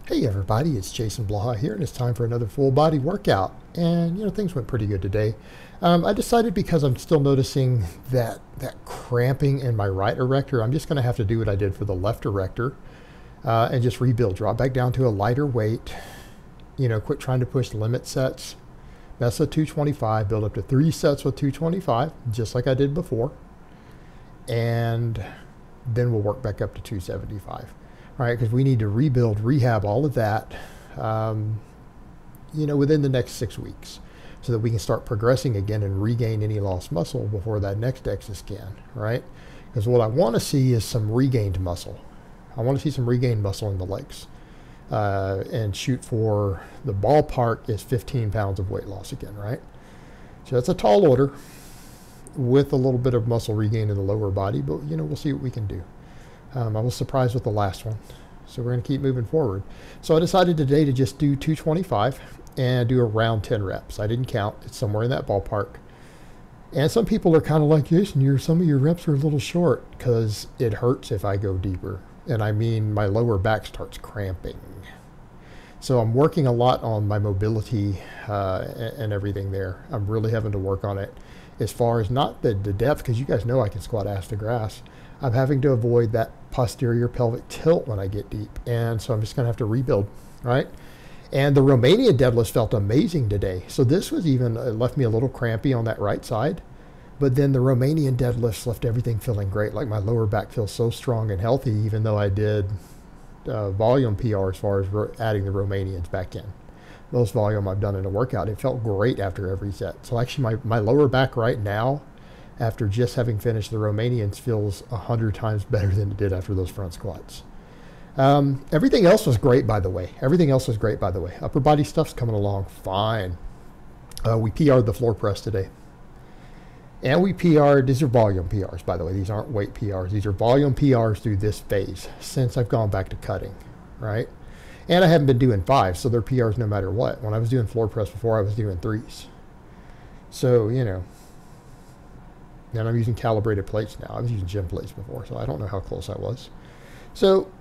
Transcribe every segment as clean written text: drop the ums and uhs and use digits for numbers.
Hey everybody, it's Jason Blaha here, and it's time for another full body workout. And things went pretty good today. I decided, because I'm still noticing that cramping in my right erector, I'm just going to have to do what I did for the left erector and just rebuild, drop back down to a lighter weight. Quit trying to push limit sets. Mess with 225, build up to 3 sets with 225, just like I did before, and then we'll work back up to 275. Right, because we need to rebuild, rehab all of that, within the next 6 weeks, so that we can start progressing again and regain any lost muscle before that next DEXA scan, right? Because what I want to see is some regained muscle. I want to see some regained muscle in the legs, and shoot for the ballpark is 15 pounds of weight loss again, right? So that's a tall order with a little bit of muscle regain in the lower body, but we'll see what we can do. I was surprised with the last one, so we're going to keep moving forward. So I decided today to just do 225 and do around 10 reps. I didn't count. It's somewhere in that ballpark. And some people are kind of like, Jason, some of your reps are a little short, because it hurts if I go deeper. And I mean, my lower back starts cramping. So I'm working a lot on my mobility and everything there. I'm really having to work on it. As far as not the depth, because you guys know I can squat ass to grass. I'm having to avoid that posterior pelvic tilt when I get deep. And so I'm just going to have to rebuild, right? And the Romanian deadlifts felt amazing today. So this was even, left me a little crampy on that right side. But then the Romanian deadlifts left everything feeling great. Like my lower back feels so strong and healthy, even though I did volume PR as far as adding the Romanians back in. Most volume I've done in a workout. It felt great after every set. So actually my lower back right now, after just having finished the Romanians, feels 100 times better than it did after those front squats. Everything else was great, by the way. Upper body stuff's coming along fine. We PR'd the floor press today. And we PR'd, these are volume PRs, by the way. These aren't weight PRs. These are volume PRs through this phase since I've gone back to cutting, right? And I haven't been doing 5, so they're PRs no matter what. When I was doing floor press before, I was doing 3s. So, and I'm using calibrated plates now. I was using gym plates before, so I don't know how close I was. So,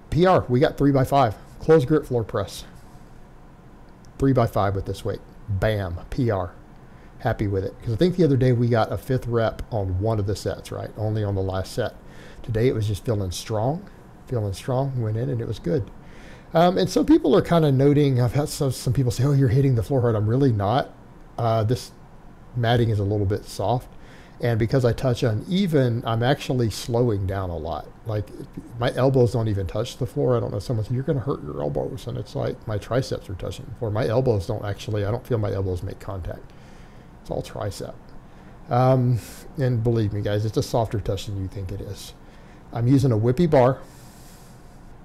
PR, we got 3x5. Closed grip floor press. 3x5 with this weight. Bam, PR. Happy with it. Because I think the other day we got a 5th rep on one of the sets, right? Only on the last set. Today it was just feeling strong. Went in and it was good. And some people are kind of noting, I've had some people say, oh, you're hitting the floor hard. I'm really not. This matting is a little bit soft. And because I touch uneven, I'm actually slowing down a lot. Like, my elbows don't even touch the floor. I don't know, someone said, you're going to hurt your elbows. And it's like, my triceps are touching the floor. My elbows don't actually, I don't feel my elbows make contact. It's all tricep. And believe me, guys, it's a softer touch than you think it is. I'm using a whippy bar.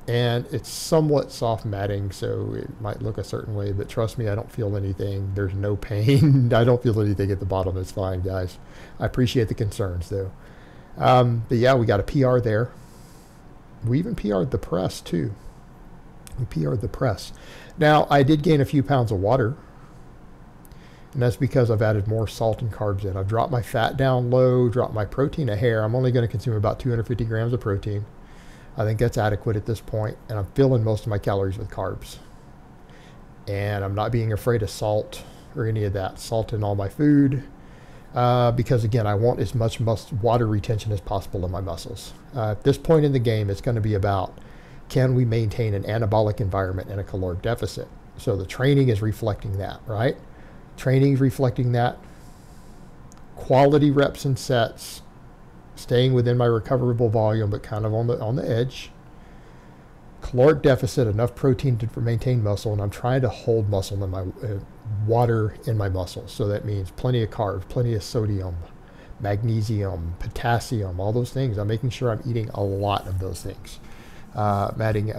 And it's somewhat soft matting, so it might look a certain way, but trust me, I don't feel anything. There's no pain. I don't feel anything at the bottom. It's fine, guys. I appreciate the concerns, though. But yeah, we got a PR there. We even PR'd the press, too. We PR'd the press. Now, I did gain a few pounds of water, and that's because I've added more salt and carbs in. I've dropped my fat down low, dropped my protein a hair. I'm only going to consume about 250 grams of protein. I think that's adequate at this point, and I'm filling most of my calories with carbs. And I'm not being afraid of salt or any of that. Salt in all my food, because again, I want as much water retention as possible in my muscles. At this point in the game, it's going to be about, can we maintain an anabolic environment in a caloric deficit? So the training is reflecting that, right? Training is reflecting that. Quality reps and sets. Staying within my recoverable volume, but kind of on the edge. Caloric deficit, enough protein to maintain muscle, and I'm trying to hold muscle in my water in my muscles. So that means plenty of carbs, plenty of sodium, magnesium, potassium, all those things. I'm making sure I'm eating a lot of those things. I'm adding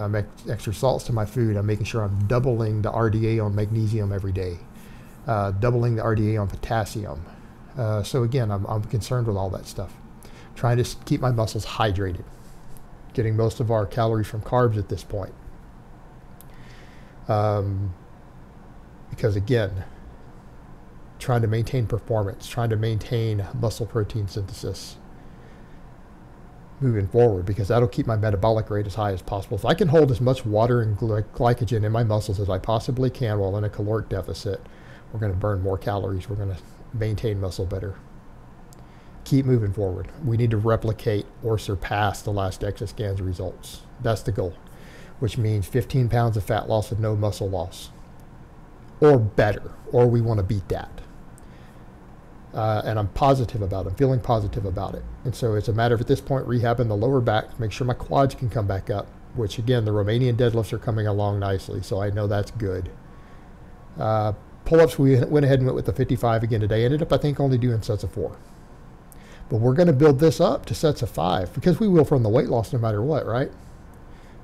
extra salts to my food. I'm making sure I'm doubling the RDA on magnesium every day, doubling the RDA on potassium. So again, I'm concerned with all that stuff. Trying to keep my muscles hydrated. Getting most of our calories from carbs at this point. Because again, trying to maintain performance, trying to maintain muscle protein synthesis. moving forward, because that'll keep my metabolic rate as high as possible. If I can hold as much water and glycogen in my muscles as I possibly can while in a caloric deficit, we're going to burn more calories. We're going to maintain muscle better. Keep moving forward. We need to replicate or surpass the last DEXA scans results. That's the goal, which means 15 pounds of fat loss with no muscle loss, or better, or we want to beat that. And I'm positive about it. I'm feeling positive about it. And so it's a matter of, at this point, rehabbing the lower back, make sure my quads can come back up, which again, the Romanian deadlifts are coming along nicely, so I know that's good. Pull-ups, we went ahead and went with the 55 again today. Ended up, I think, only doing sets of 4. But we're going to build this up to sets of 5, because we will from the weight loss no matter what, right?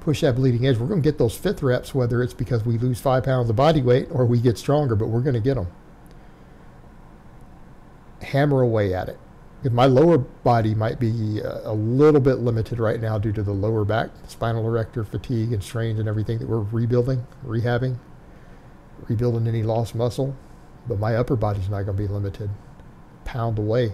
Push that bleeding edge. We're going to get those 5th reps, whether it's because we lose 5 pounds of body weight or we get stronger, but we're going to get them. Hammer away at it. Because my lower body might be a little bit limited right now due to the lower back, spinal erector fatigue and strains and everything that we're rebuilding, rehabbing, rebuilding any lost muscle. But my upper body's not going to be limited. Pound away.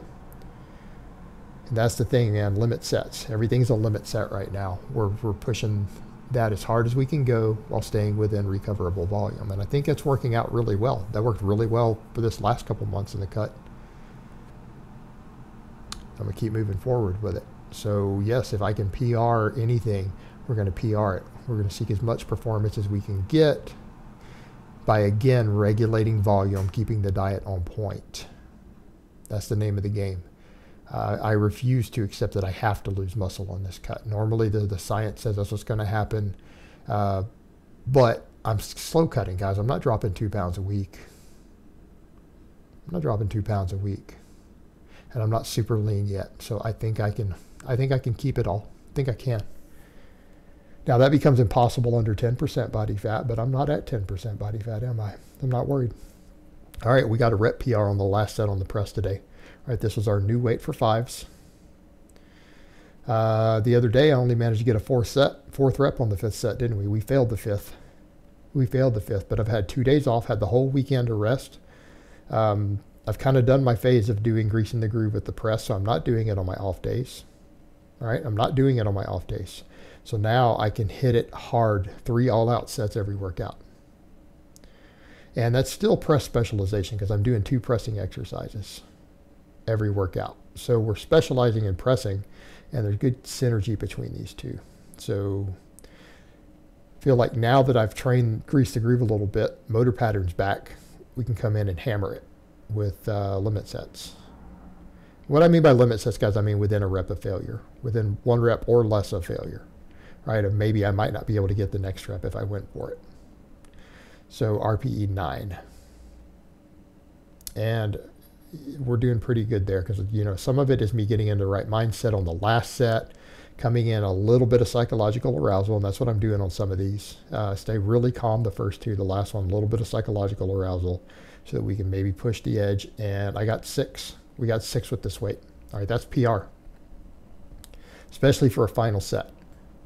And that's the thing, man. Limit sets. Everything's a limit set right now. We're pushing that as hard as we can go while staying within recoverable volume. And I think it's working out really well. That worked really well for this last couple months in the cut. I'm going to keep moving forward with it. So yes, if I can PR anything, we're going to PR it. We're going to seek as much performance as we can get by, again, regulating volume, keeping the diet on point. That's the name of the game. I refuse to accept that I have to lose muscle on this cut. Normally the science says that's what's going to happen. But I'm slow cutting, guys. I'm not dropping 2 pounds a week. I'm not dropping 2 pounds a week. And I'm not super lean yet. So I think I can keep it all. I think I can. Now that becomes impossible under 10% body fat, but I'm not at 10% body fat, am I? I'm not worried. All right, we got a rep PR on the last set on the press today. All right, this was our new weight for 5s. The other day I only managed to get a 4th rep on the 5th set, didn't we? We failed the 5th. We failed the 5th, but I've had 2 days off, had the whole weekend to rest. I've kind of done my phase of doing greasing the groove with the press, so I'm not doing it on my off days. All right, I'm not doing it on my off days. So now I can hit it hard, 3 all-out sets every workout. And that's still press specialization because I'm doing 2 pressing exercises every workout. So we're specializing in pressing, and there's good synergy between these two. So I feel like now that I've greased the groove a little bit, motor pattern's back, we can come in and hammer it with limit sets. What I mean by limit sets, guys, I mean within a rep of failure, within 1 rep or less of failure, right? Or maybe I might not be able to get the next rep if I went for it. So RPE 9. And we're doing pretty good there because, you know, some of it is me getting into the right mindset on the last set, coming in a little bit of psychological arousal, and that's what I'm doing on some of these. Stay really calm the first 2, the last one, a little bit of psychological arousal so that we can maybe push the edge. And I got 6. We got 6 with this weight. All right, that's PR, especially for a final set.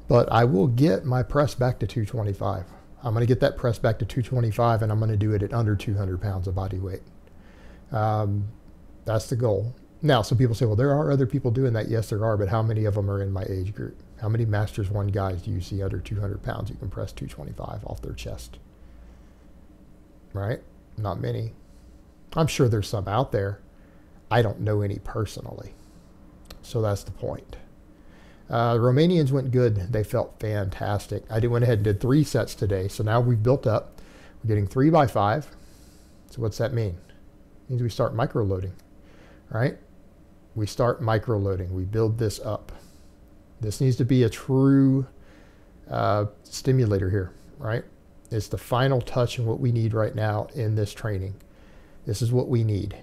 But I will get my press back to 225. I'm going to get that press back to 225, and I'm going to do it at under 200 pounds of body weight. That's the goal. Now, some people say, well, there are other people doing that. Yes, there are, but how many of them are in my age group? How many Masters 1 guys do you see under 200 pounds who can press 225 off their chest? Right? Not many. I'm sure there's some out there. I don't know any personally. So that's the point. The Romanians went good. They felt fantastic. I went ahead and did 3 sets today. So now we've built up. We're getting 3 by 5. So what's that mean? It means we start micro-loading, right? We start micro-loading. We build this up. This needs to be a true stimulator here, right? It's the final touch and what we need right now in this training. This is what we need.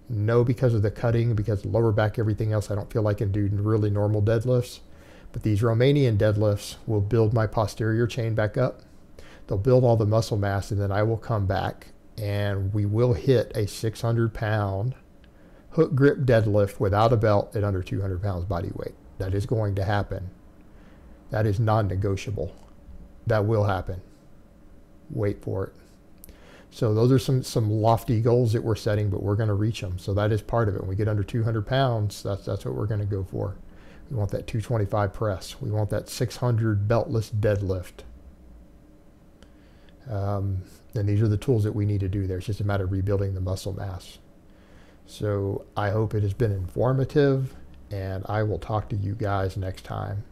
No, because of the cutting, because of lower back, everything else, I don't feel like I can do really normal deadlifts. But these Romanian deadlifts will build my posterior chain back up. They'll build all the muscle mass, and then I will come back and we will hit a 600-pound hook grip deadlift without a belt at under 200 pounds body weight. That is going to happen. That is non-negotiable. That will happen. Wait for it. So those are some lofty goals that we're setting, but we're going to reach them. So that is part of it. When we get under 200 pounds, that's what we're going to go for. We want that 225 press. We want that 600 beltless deadlift. And these are the tools that we need to do there. It's just a matter of rebuilding the muscle mass. So I hope it has been informative, and I will talk to you guys next time.